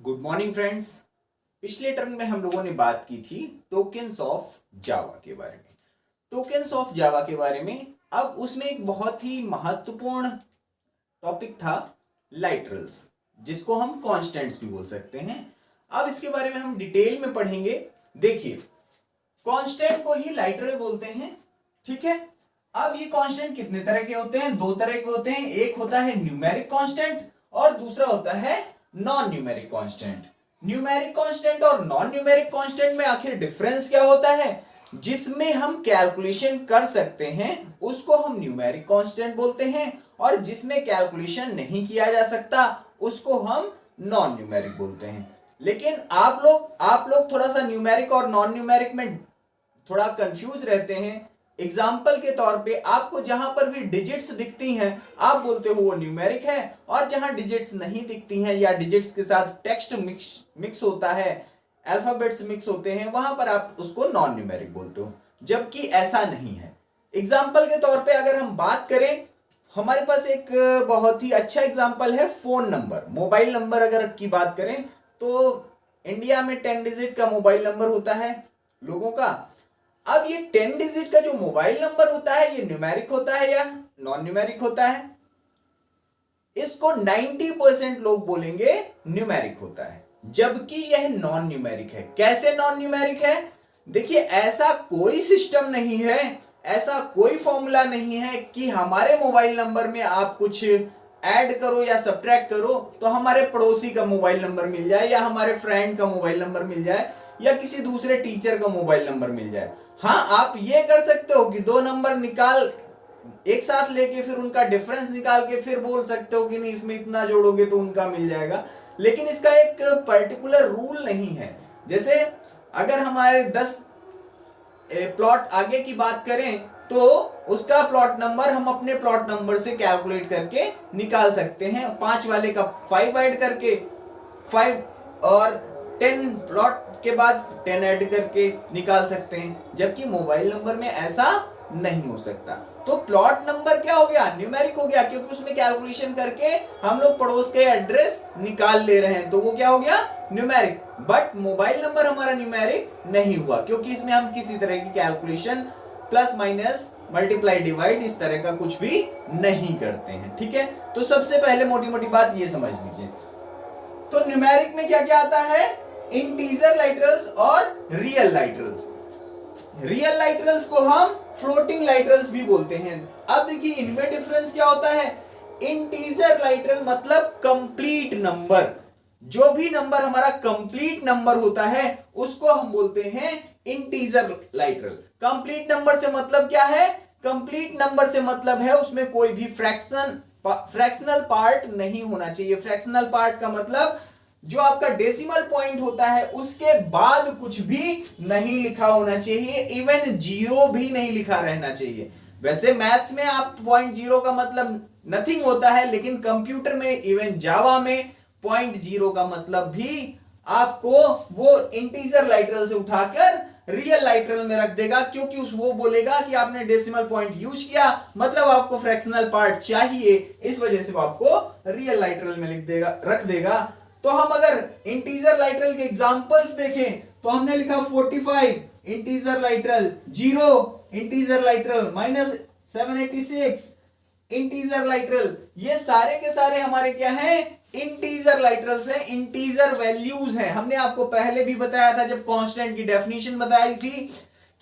Good morning friends. पिछले term में हम लोगों ने बात की थी टोकन्स ऑफ जावा के बारे में। टोकन्स ऑफ जावा के बारे में अब उसमें एक बहुत ही महत्वपूर्ण टॉपिक था लाइटरल्स, जिसको हम कांस्टेंट्स भी बोल सकते हैं। अब इसके बारे में हम डिटेल में पढ़ेंगे। देखिए, कांस्टेंट को ही लाइटरल बोलते हैं, ठीक है। अब ये कांस्टेंट कितने तरह के होते हैं? दो तरह के होते हैं। एक होता है न्यूमेरिक कांस्टेंट और दूसरा होता है non numeric constant. Numeric constant और नॉन न्यूमेरिक कांस्टेंट में आखिर डिफरेंस क्या होता है? जिसमें हम कैलकुलेशन कर सकते हैं उसको हम न्यूमेरिक कांस्टेंट बोलते हैं, और जिसमें कैलकुलेशन नहीं किया जा सकता उसको हम नॉन न्यूमेरिक बोलते हैं। लेकिन आप लोग थोड़ा सा न्यूमेरिक और नॉन न्यूमेरिक में थोड़ा कंफ्यूज रहते हैं। एग्जाम्पल के तौर पे आपको जहां पर भी डिजिट्स दिखती हैं आप बोलते हो वो न्यूमेरिक है, और जहां डिजिट्स नहीं दिखती हैं या डिजिट्स के साथ टेक्स्ट मिक्स होता है, अल्फाबेट्स मिक्स होते हैं, वहां पर आप उसको नॉन न्यूमेरिक बोलते हो, जबकि ऐसा नहीं है। एग्जाम्पल के तौर पे अगर हम बात करें, हमारे पास एक बहुत ही अच्छा एग्जाम्पल है फोन नंबर, मोबाइल नंबर। अगर की बात करें तो इंडिया में 10 डिजिट का मोबाइल नंबर होता है लोगों का। अब ये 10 डिजिट का जो मोबाइल नंबर होता है ये न्यूमेरिक होता है या नॉन न्यूमेरिक होता है? इसको 90% लोग बोलेंगे न्यूमेरिक होता है, जबकि यह नॉन न्यूमेरिक है। कैसे नॉन न्यूमेरिक है? देखिए, ऐसा कोई सिस्टम नहीं है, ऐसा कोई फॉर्मूला नहीं है कि हमारे मोबाइल नंबर में आप कुछ ऐड करो या सब्ट्रैक्ट करो तो हमारे पड़ोसी का मोबाइल नंबर मिल जाए, या हमारे फ्रेंड का मोबाइल नंबर मिल जाए, या किसी दूसरे टीचर का मोबाइल नंबर मिल जाए। हाँ, आप ये कर सकते हो कि दो नंबर निकाल एक साथ लेके फिर उनका डिफरेंस निकाल के फिर बोल सकते हो कि नहीं इसमें इतना जोड़ोगे तो उनका मिल जाएगा, लेकिन इसका एक पर्टिकुलर रूल नहीं है। जैसे अगर हमारे 10 प्लॉट आगे की बात करें तो उसका प्लॉट नंबर हम अपने प्लॉट नंबर से कैलकुलेट करके निकाल सकते हैं। 5 वाले का 5 ऐड करके 5, और 10 प्लॉट के बाद 10 ऐड करके निकाल सकते हैं, जबकि मोबाइल नंबर में ऐसा नहीं हो सकता। तो प्लॉट नंबर क्या हो गया? न्यूमेरिक हो गया, क्योंकि उसमें कैलकुलेशन करके हम लोग पड़ोस के एड्रेस निकाल ले रहे हैं, तो वो क्या हो गया? न्यूमेरिक। बट मोबाइल नंबर हमारा न्यूमेरिक नहीं हुआ, क्योंकि इसमें हम किसी तरह की calculation plus minus multiply divide इस तरह का कुछ भी नहीं करते हैं, ठीक है। तो सबसे पहले मोटी मोटी बात ये समझ लीजिए, तो न्यूमेरिक में क्या क्या आता है? इंटीजर लाइटरल्स और रियल लाइटरल्स। रियल लाइटरल्स को हम फ्लोटिंग लाइटरल्स भी बोलते हैं। अब देखिए, इनमें डिफरेंस क्या होता है? इंटीजर लाइटरल मतलब कंप्लीट नंबर। जो भी नंबर हमारा कंप्लीट नंबर होता है उसको हम बोलते हैं इंटीजर लाइटरल। कंप्लीट नंबर से मतलब क्या है? कंप्लीट नंबर से मतलब है उसमें कोई भी फ्रैक्शनल पार्ट नहीं होना चाहिए। फ्रैक्शनल पार्ट का मतलब जो आपका डेसिमल पॉइंट होता है उसके बाद कुछ भी नहीं लिखा होना चाहिए, इवन जीरो भी नहीं लिखा रहना चाहिए। वैसे मैथ्स में आप पॉइंट जीरो का मतलब नथिंग होता है, लेकिन कंप्यूटर में इवन जावा में पॉइंट जीरो का मतलब भी आपको वो इंटीजर लाइटरल से उठाकर रियल लाइटरल में रख देगा, क्योंकि वो बोलेगा कि आपने डेसिमल पॉइंट यूज किया, मतलब आपको फ्रैक्शनल पार्ट चाहिए, इस वजह से वो आपको रियल लाइटरल में लिख देगा, रख देगा। तो हम अगर इंटीजर लाइटरल के एग्जांपल्स देखें तो हमने लिखा 45 इंटीजर लाइटरल, 0 इंटीजर लाइटरल, -786 इंटीजर लाइटरल। ये सारे के सारे हमारे क्या हैं? इंटीजर लाइटरल्स हैं, इंटीजर वैल्यूज हैं। हमने आपको पहले भी बताया था जब कांस्टेंट की डेफिनेशन बताई थी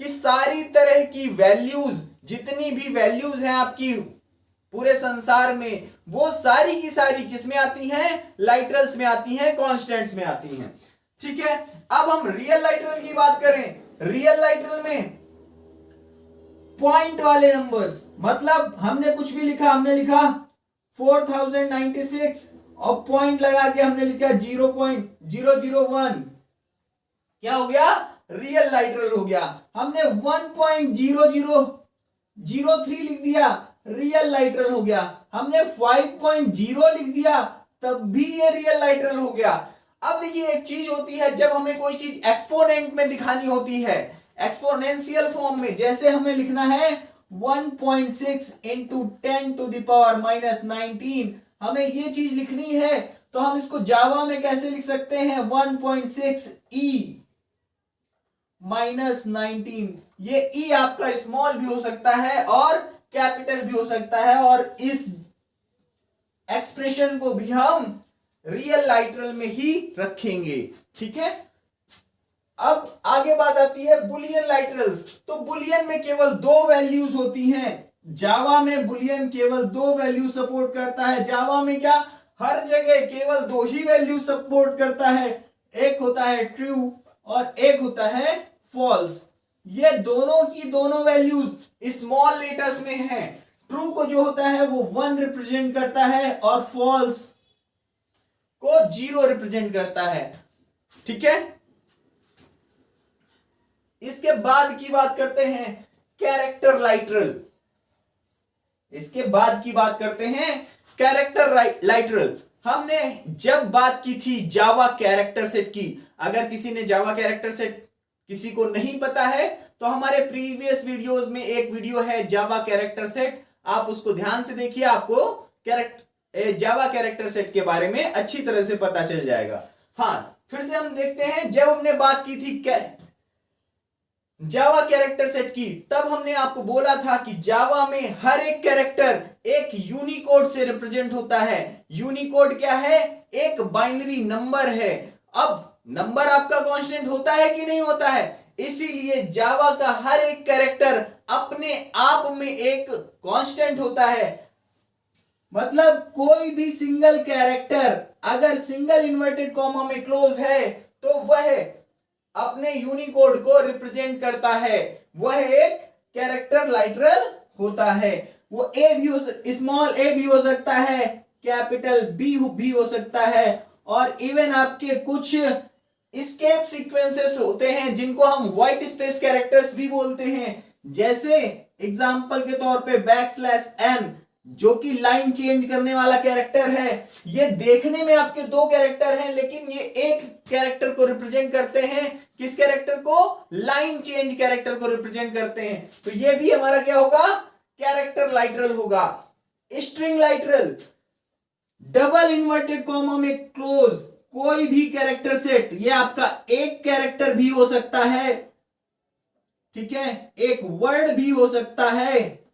कि सारी तरह की वैल्यूज, जितनी भी वैल्यूज हैं आपकी पूरे संसार में, वो सारी की सारी किसमें आती हैं? लाइटरल्स में आती हैं, कांस्टेंट्स में आती हैं, ठीक है। अब हम रियल लाइटरल की बात करें। रियल लाइटरल में पॉइंट वाले नंबर्स, मतलब हमने कुछ भी लिखा, हमने लिखा 4096 और पॉइंट लगा के हमने लिखा 0.001, क्या हो गया? रियल लाइटरल हो गया। हमने 1.0003 लिख दिया, रियल लाइटरल हो गया। हमने 5.0 लिख दिया, तब भी ये रियल लाइटरल हो गया। अब देखिए, एक चीज होती है जब हमें कोई चीज एक्सपोनेंट में दिखानी होती है, एक्सपोनेंशियल फॉर्म में, जैसे हमें लिखना है 1.6 × 10⁻⁻19, हमें ये चीज लिखनी है तो हम इसको जावा में कैसे लिख सकते हैं, 1.6 e -19। ये e आपका स्मॉल भी हो सकता है और कैपिटल भी हो सकता है, और इस एक्सप्रेशन को भी हम रियल लाइटरल में ही रखेंगे। ठीक है, अब आगे बात आती है बुलियन लाइटरल्स। तो बुलियन में केवल दो वैल्यूज होती हैं। जावा में बुलियन केवल दो वैल्यू सपोर्ट करता है। जावा में क्या, हर जगह केवल दो ही वैल्यू सपोर्ट करता है, एक होता है ट्रू और एक होता है फॉल्स। ये दोनों की दोनों वैल्यूज स्मॉल लेटर्स में है। ट्रू को जो होता है वो 1 रिप्रेजेंट करता है और फॉल्स को 0 रिप्रेजेंट करता है। ठीक है, इसके बाद की बात करते हैं कैरेक्टर लाइटरल। इसके बाद की बात करते हैं कैरेक्टर लाइटरल। हमने जब बात की थी जावा कैरेक्टर सेट की, अगर किसी ने जावा कैरेक्टर सेट किसी को नहीं पता है तो हमारे प्रीवियस वीडियोस में एक वीडियो है जावा कैरेक्टर सेट, आप उसको ध्यान से देखिए, आपको जावा कैरेक्टर सेट के बारे में अच्छी तरह से पता चल जाएगा। हाँ, फिर से हम देखते हैं, जब हमने बात की थी जावा कैरेक्टर सेट की, तब हमने आपको बोला था कि जावा में हर एक कैरेक्टर एक यूनिकोड से रिप्रेजेंट होता है। यूनिकोड क्या है, एक बाइनरी नंबर है। अब नंबर आपका कांस्टेंट होता है कि नहीं होता है, इसीलिए जावा का हर एक कैरेक्टर अपने आप में एक कांस्टेंट होता है। मतलब कोई भी सिंगल कैरेक्टर अगर सिंगल इन्वर्टेड कॉमा में क्लोज है तो वह अपने यूनिकोड को रिप्रेजेंट करता है, वह एक कैरेक्टर लाइटरल होता है। वो ए भी हो, स्मॉल ए भी हो सकता है, कैपिटल बी भी हो सकता है, और इवन आपके कुछ एस्केप सीक्वेंसेस होते हैं जिनको हम व्हाइट स्पेस कैरेक्टर्स भी बोलते हैं। जैसे एग्जांपल के तौर पे \n, जो कि लाइन चेंज करने वाला कैरेक्टर है। ये देखने में आपके दो कैरेक्टर हैं, लेकिन ये एक कैरेक्टर को रिप्रेजेंट करते हैं। किस कैरेक्टर को, लाइन चेंज कैरेक्टर को रिप्रेजेंट करते हैं। तो ये भी हमारा क्या होगा, कैरेक्टर लाइटरल होगा। स्ट्रिंग लाइटरल, डबल इन्वर्टेड कॉमा में क्लोज कोई भी कैरेक्टर सेट, ये आपका एक कैरेक्टर भी हो सकता है, ठीक है, एक वर्ड भी हो सकता है,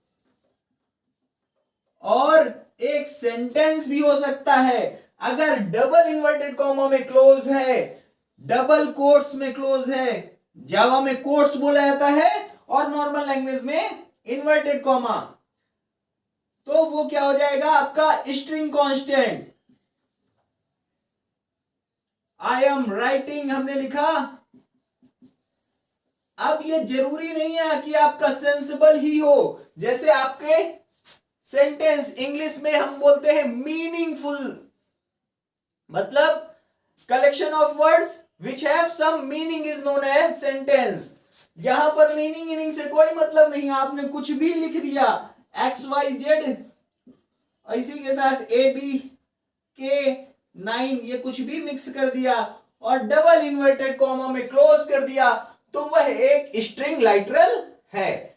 और एक सेंटेंस भी हो सकता है। अगर डबल इन्वर्टेड कॉमा में क्लोज है, डबल कोट्स में क्लोज है, जावा में कोट्स बोला जाता है और नॉर्मल लैंग्वेज में इन्वर्टेड कॉमा, तो वो क्या हो जाएगा आपका string constant. I am writing हमने लिखा। अब ये जरूरी नहीं है कि आपका सेंसिबल ही हो, जैसे आपके सेंटेंस इंग्लिश में हम बोलते हैं मीनिंगफुल, मतलब collection of words which have some meaning is known as sentence. यहां पर मीनिंग से कोई मतलब नहीं, आपने कुछ भी लिख दिया, XYZ इसी के साथ ABK9 ये कुछ भी मिक्स कर दिया और डबल इन्वर्टेड कॉमा में क्लोज कर दिया, तो वह एक स्ट्रिंग लाइटरल है।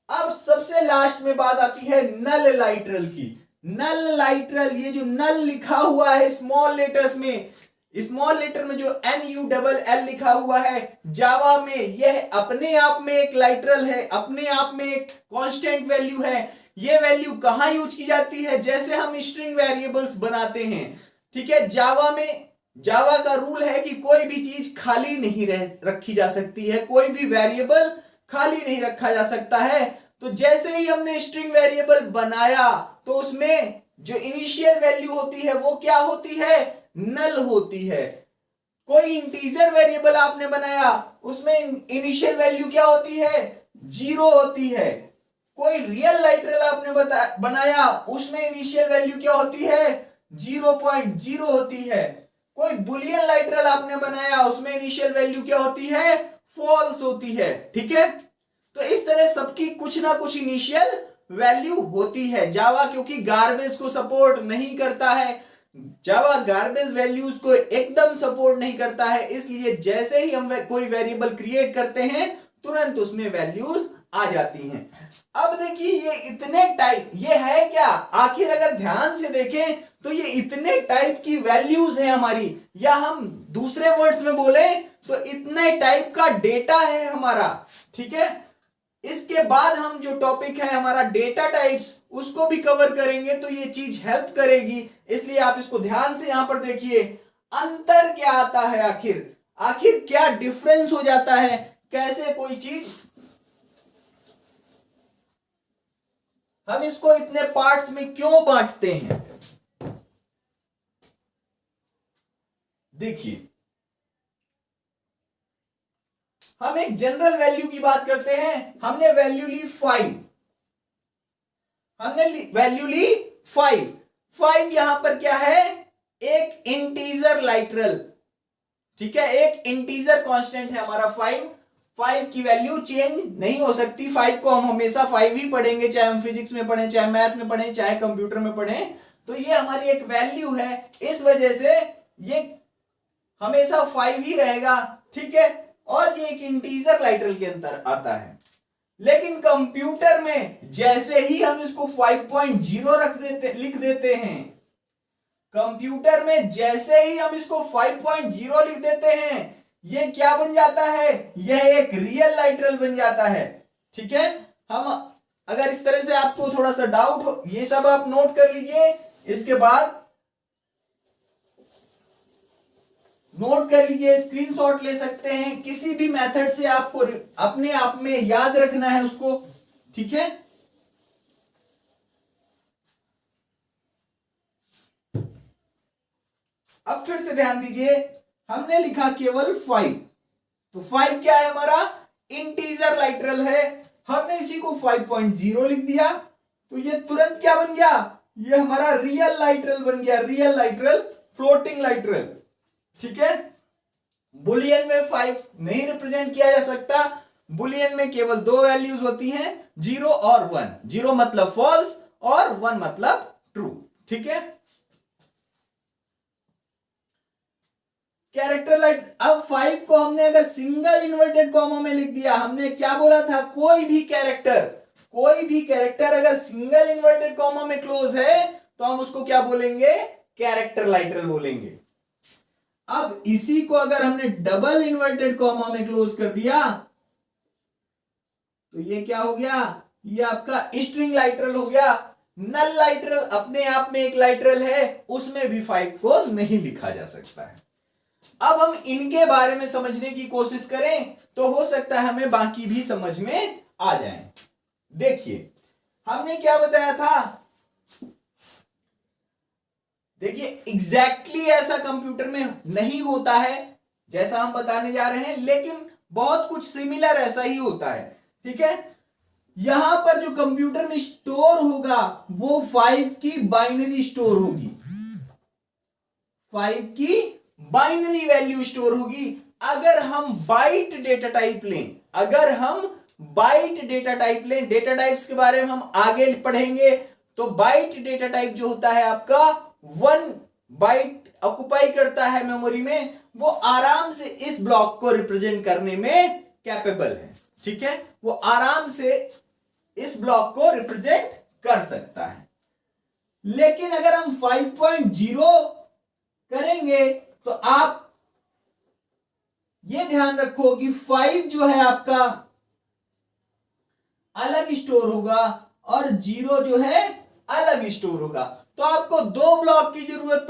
अब सबसे लास्ट में बात आती है नल लाइटरल की। नल लाइटरल, ये जो नल लिखा हुआ है स्मॉल लेटर्स में, स्मॉल लेटर में जो NULL लिखा हुआ है, जावा में यह अपने आप में एक लाइटरल है, अपने आप में एक कांस्टेंट वैल्यू है। ये वैल्यू कहां यूज की जाती है, जैसे हम स्ट्रिंग वेरिएबल्स बनाते हैं, ठीक है। जावा का रूल है कि कोई भी चीज खाली नहीं रखी जा सकती है, कोई भी वेरिएबल खाली नहीं रखा जा सकता है। तो जैसे ही हमने स्ट्रिंग वेरिएबल बनाया तो उसमें जो इनिशियल वैल्यू होती है वो क्या होती है, नल होती है। कोई इंटीजर वेरिएबल आपने बनाया, उसमें इनिशियल वैल्यू क्या होती है, 0 होती है। कोई रियल लाइटरल आपने बनाया, उसमें इनिशियल वैल्यू क्या होती है, 0.0 होती है। कोई बुलियन लाइटरल आपने बनाया, उसमें इनिशियल वैल्यू क्या होती है, फॉल्स होती है, ठीक है। तो इस तरह सबकी कुछ ना कुछ इनिशियल वैल्यू होती है। जावा क्योंकि गार्बेज को सपोर्ट नहीं करता है, जावा गार्बेज वैल्यूज को एकदम सपोर्ट नहीं करता है, इसलिए जैसे ही हम कोई वेरिएबल क्रिएट करते हैं तुरंत उसमें वैल्यूज आ जाती हैं। अब देखिए ये इतने टाइप, ये है क्या, आखिर अगर ध्यान से देखें तो ये इतने टाइप की वैल्यूज है हमारी, या हम दूसरे वर्ड्स में बोले तो इतने टाइप का डेटा है हमारा। ठीक है, इसके बाद हम जो टॉपिक है हमारा डेटा टाइप्स, उसको भी कवर करेंगे, तो ये चीज हेल्प करेगी। इसलिए आप इसको ध्यान से यहां पर देखिए, अंतर क्या आता है, आखिर आखिर क्या डिफरेंस हो जाता है, कैसे कोई चीज, हम इसको इतने पार्ट्स में क्यों बांटते हैं। देखिए, हम एक जनरल वैल्यू की बात करते हैं, हमने वैल्यू ली 5, हमने वैल्यू ली 5। 5 यहां पर क्या है, एक इंटीजर लाइटरल, ठीक है, एक इंटीजर कांस्टेंट है हमारा 5। 5 की वैल्यू चेंज नहीं हो सकती, 5 को हम हमेशा 5 ही पढ़ेंगे, चाहे हम फिजिक्स में पढ़ें, चाहे मैथ में पढ़ें, चाहे कंप्यूटर में पढ़ें, तो ये हमारी एक वैल्यू है, इस वजह से ये हमेशा 5 ही रहेगा। ठीक है, और ये एक इंटीजर लाइटरल के अंदर आता है। लेकिन कंप्यूटर में जैसे ही हम इसको 5.0 लिख देते हैं, कंप्यूटर में जैसे ही हम इसको 5.0 लिख देते हैं, ये क्या बन जाता है, यह एक रियल लाइटरल बन जाता है। ठीक है, हम अगर इस तरह से आपको थोड़ा सा डाउट हो, ये सब आप नोट कर लीजिए, इसके बाद नोट कर लीजिए, स्क्रीनशॉट ले सकते हैं, किसी भी मेथड से आपको अपने आप में याद रखना है उसको। ठीक है, अब फिर से ध्यान दीजिए, हमने लिखा केवल 5, तो 5 क्या है हमारा, इंटीजर लाइटरल है, हमने इसी को 5.0 लिख दिया, तो ये तुरंत क्या बन गया, ये हमारा रियल लाइटरल बन गया, रियल लाइटरल, फ्लोटिंग लाइटरल। ठीक है, बुलियन में 5 नहीं रिप्रेजेंट किया जा सकता, बुलियन में केवल दो वैल्यूज होती हैं, 0 और 1। 0 मतलब फॉल्स और 1 मतलब ट्रू। ठीक है, कैरेक्टर लाइट, अब 5 को हमने अगर सिंगल इन्वर्टेड कॉमा में लिख दिया, हमने क्या बोला था, कोई भी कैरेक्टर अगर सिंगल इन्वर्टेड कॉमा में क्लोज है तो हम उसको क्या बोलेंगे, कैरेक्टर लाइटरल बोलेंगे। अब इसी को अगर हमने डबल इन्वर्टेड कॉमा में क्लोज कर दिया तो ये क्या हो गया, ये आपका स्ट्रिंग लाइटरल हो गया। नल लाइटरल अपने आप में एक लाइटरल है, उसमें भी 5 को नहीं लिखा जा सकता है। अब हम इनके बारे में समझने की कोशिश करें तो हो सकता है हमें बाकी भी समझ में आ जाए। देखिए, हमने क्या बताया था, देखिए एग्जैक्टली ऐसा कंप्यूटर में नहीं होता है जैसा हम बताने जा रहे हैं, लेकिन बहुत कुछ सिमिलर ऐसा ही होता है। ठीक है, यहां पर जो कंप्यूटर में स्टोर होगा वो 5 की बाइनरी स्टोर होगी, 5 की बाइनरी वैल्यू स्टोर होगी। अगर हम बाइट डेटा टाइप लें, डेटा टाइप्स के बारे में हम आगे पढ़ेंगे, तो बाइट डेटा टाइप जो होता है आपका 1 बाइट ऑक्युपाई करता है मेमोरी में, वो आराम से इस ब्लॉक को रिप्रेजेंट करने में कैपेबल है। ठीक है, वो आराम से इस ब्लॉक को रिप्रेजेंट कर सकता है। लेकिन अगर हम 5.0 करेंगे तो आप ये ध्यान रखो कि 5 जो है आपका अलग स्टोर होगा और 0 जो है अलग स्टोर होगा। तो आपको दो ब्लॉक की जरूरत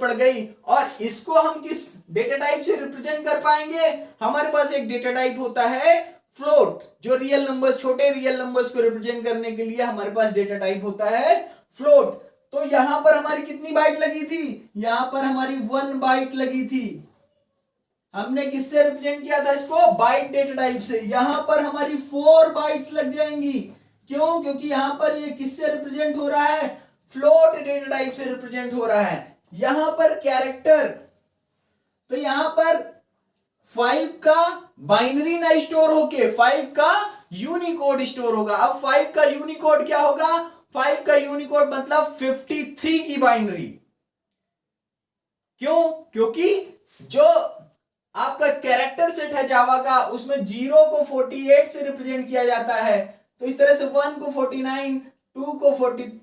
पड़ गई, और इसको हम किस डेटा टाइप से रिप्रेजेंट कर पाएंगे, हमारे पास एक डेटा टाइप होता है फ्लोट, जो रियल नंबर्स, छोटे रियल नंबर्स को रिप्रेजेंट करने के लिए हमारे पास डेटा टाइप होता है फ्लोट। तो यहां पर हमारी कितनी बाइट लगी थी, यहां पर हमारी 1 बाइट लगी थी। हमने किससे रिप्रेजेंट किया था इसको, बाइट डेटा टाइप से। यहां पर हमारी 4 बाइट्स लग जाएंगी, क्यों, क्योंकि यहां पर ये किससे रिप्रेजेंट हो रहा है, फ्लोट डेटा टाइप से रिप्रेजेंट हो रहा है। यहां पर कैरेक्टर, तो यहां पर 5 का बाइनरी ना स्टोर होके 5 का यूनिकोड स्टोर होगा। अब 5 का यूनिकोड क्या होगा, 5 का यूनिकोड मतलब 53 की बाइनरी। क्यों, क्योंकि जो आपका कैरेक्टर सेट है जावा का, उसमें 0 को 48 से रिप्रेजेंट किया जाता है, तो इस तरह से 1 को 49, 2 को 50,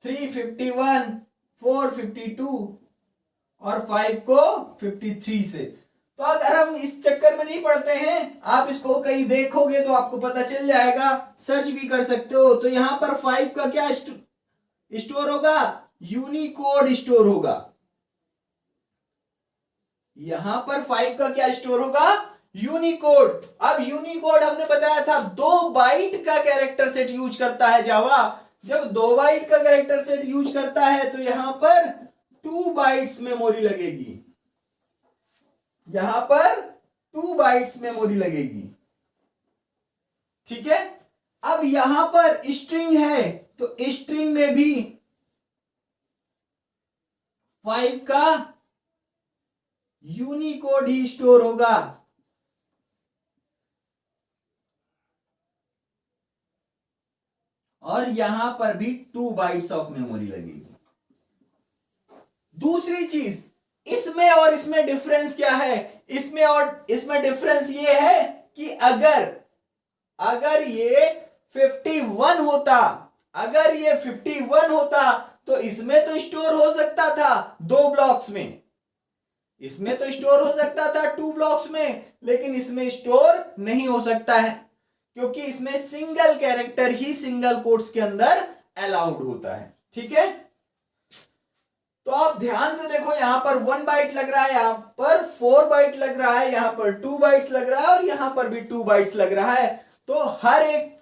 3 51, 4 52 और 5 को 53 से। तो अगर हम इस चक्कर में नहीं पड़ते हैं, आप इसको कहीं देखोगे तो आपको पता चल जाएगा, सर्च भी कर सकते हो। तो यहां पर 5 का क्या स्टोर होगा, यूनिकोड स्टोर होगा। यहां पर 5 का क्या स्टोर होगा, यूनिकोड। अब यूनिकोड हमने बताया था 2 बाइट का कैरेक्टर सेट यूज करता है जावा। जब 2 बाइट का कैरेक्टर सेट यूज करता है तो यहां पर 2 बाइट्स मेमोरी लगेगी, यहां पर 2 बाइट्स मेमोरी लगेगी, ठीक है। अब यहां पर स्ट्रिंग है तो स्ट्रिंग में भी 5 का यूनिकोड ही स्टोर होगा। और यहां पर भी 2 बाइट्स ऑफ मेमोरी लगेगी। दूसरी चीज, इसमें और इसमें डिफरेंस क्या है, इसमें और इसमें डिफरेंस ये है कि अगर ये 51 होता, अगर ये 51 होता तो इसमें तो स्टोर हो सकता था 2 ब्लॉक्स में, इसमें तो स्टोर हो सकता था 2 ब्लॉक्स में, लेकिन इसमें स्टोर नहीं हो सकता है क्योंकि इसमें सिंगल कैरेक्टर ही सिंगल कोट्स के अंदर अलाउड होता है, ठीक है। तो आप ध्यान से देखो, यहां पर 1 बाइट लग रहा है, यहां पर 4 बाइट लग रहा है, यहां पर 2 बाइट्स लग रहा है और यहां पर भी 2 बाइट्स लग रहा है। तो हर एक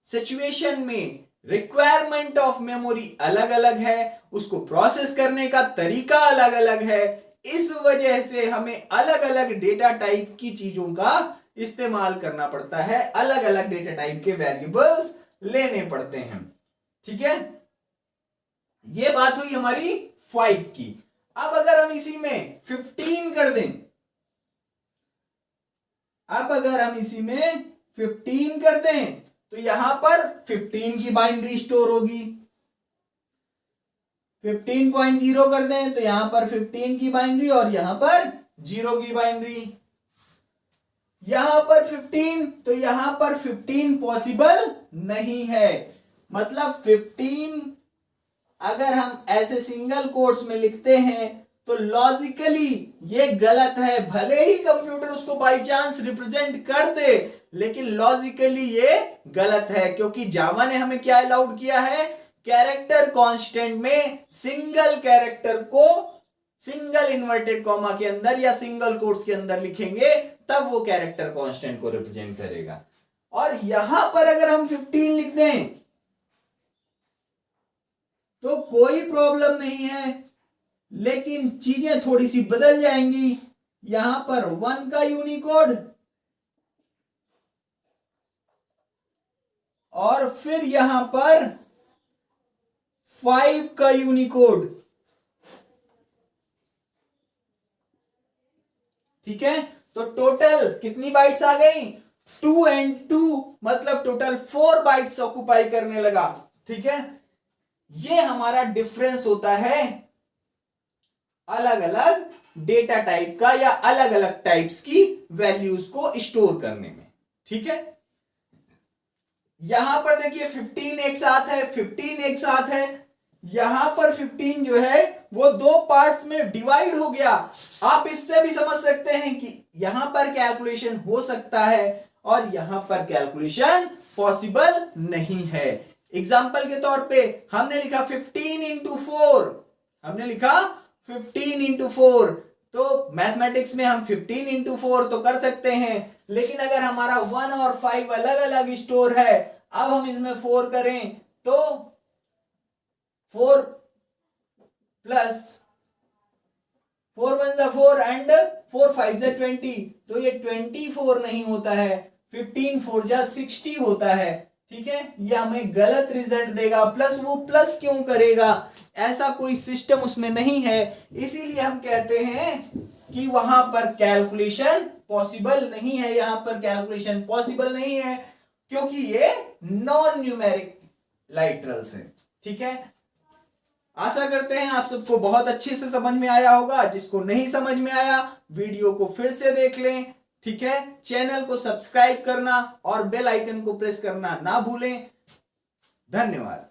सिचुएशन में रिक्वायरमेंट ऑफ मेमोरी अलग अलग है, उसको प्रोसेस करने का तरीका अलग अलग है। इस वजह से हमें अलग अलग डेटा टाइप की चीजों का इस्तेमाल करना पड़ता है, अलग अलग डेटा टाइप के वेरिएबल्स लेने पड़ते हैं, ठीक है। ये बात हुई हमारी 5 की। अब अगर हम इसी में 15 कर दें, अब अगर हम इसी में 15 कर दें तो यहां पर 15 की बाइनरी स्टोर होगी, 15.0 कर दें तो यहां पर 15 की बाइनरी और यहां पर 0 की बाइनरी, यहां पर 15 तो यहां पर 15 पॉसिबल नहीं है। मतलब 15 अगर हम ऐसे सिंगल कोट्स में लिखते हैं तो लॉजिकली ये गलत है, भले ही कंप्यूटर उसको बाय चांस रिप्रेजेंट कर दे, लेकिन लॉजिकली ये गलत है क्योंकि जावा ने हमें क्या अलाउड किया है, कैरेक्टर कांस्टेंट में सिंगल कैरेक्टर को सिंगल इन्वर्टेड कॉमा के अंदर या सिंगल कोट्स के अंदर लिखेंगे तब वो कैरेक्टर कांस्टेंट को रिप्रेजेंट करेगा। और यहां पर अगर हम 15 लिख दें तो कोई प्रॉब्लम नहीं है, लेकिन चीजें थोड़ी सी बदल जाएंगी। यहां पर 1 का यूनिकोड और फिर यहां पर 5 का यूनिकोड, ठीक है। तो टोटल कितनी बाइट्स आ गई, 2 and 2, मतलब टोटल 4 बाइट्स ऑक्युपाई करने लगा, ठीक है। ये हमारा डिफरेंस होता है अलग अलग डेटा टाइप का या अलग अलग टाइप्स की वैल्यूज को स्टोर करने में, ठीक है। यहां पर देखिए 15 एक साथ है, 15 एक साथ है, यहां पर 15 जो है वो 2 पार्ट्स में डिवाइड हो गया। आप इससे भी समझ सकते हैं कि यहां पर कैलकुलेशन हो सकता है और यहां पर कैलकुलेशन पॉसिबल नहीं है। एग्जाम्पल के तौर पे हमने लिखा 15 इंटू 4, हमने लिखा 15 इंटू 4, तो मैथमेटिक्स में हम 15 इंटू 4 तो कर सकते हैं, लेकिन अगर हमारा 1 और 5 अलग अलग स्टोर है, अब हम इसमें 4 करें तो 4 प्लस 4 1 जा 4 एंड 4 5 जा 20, तो ये 24 नहीं होता है, 15 4 जा 60 होता है, ठीक है। ये हमें गलत रिजल्ट देगा। प्लस वो प्लस क्यों करेगा, ऐसा कोई सिस्टम उसमें नहीं है, इसीलिए हम कहते हैं कि वहां पर कैलकुलेशन पॉसिबल नहीं है, यहां पर कैलकुलेशन पॉसिबल नहीं है क्योंकि ये नॉन न्यूमेरिक लाइटरल्स है, ठीक है। आशा करते हैं आप सबको बहुत अच्छे से समझ में आया होगा। जिसको नहीं समझ में आया वीडियो को फिर से देख लें, ठीक है। चैनल को सब्सक्राइब करना और बेल आइकन को प्रेस करना ना भूलें। धन्यवाद।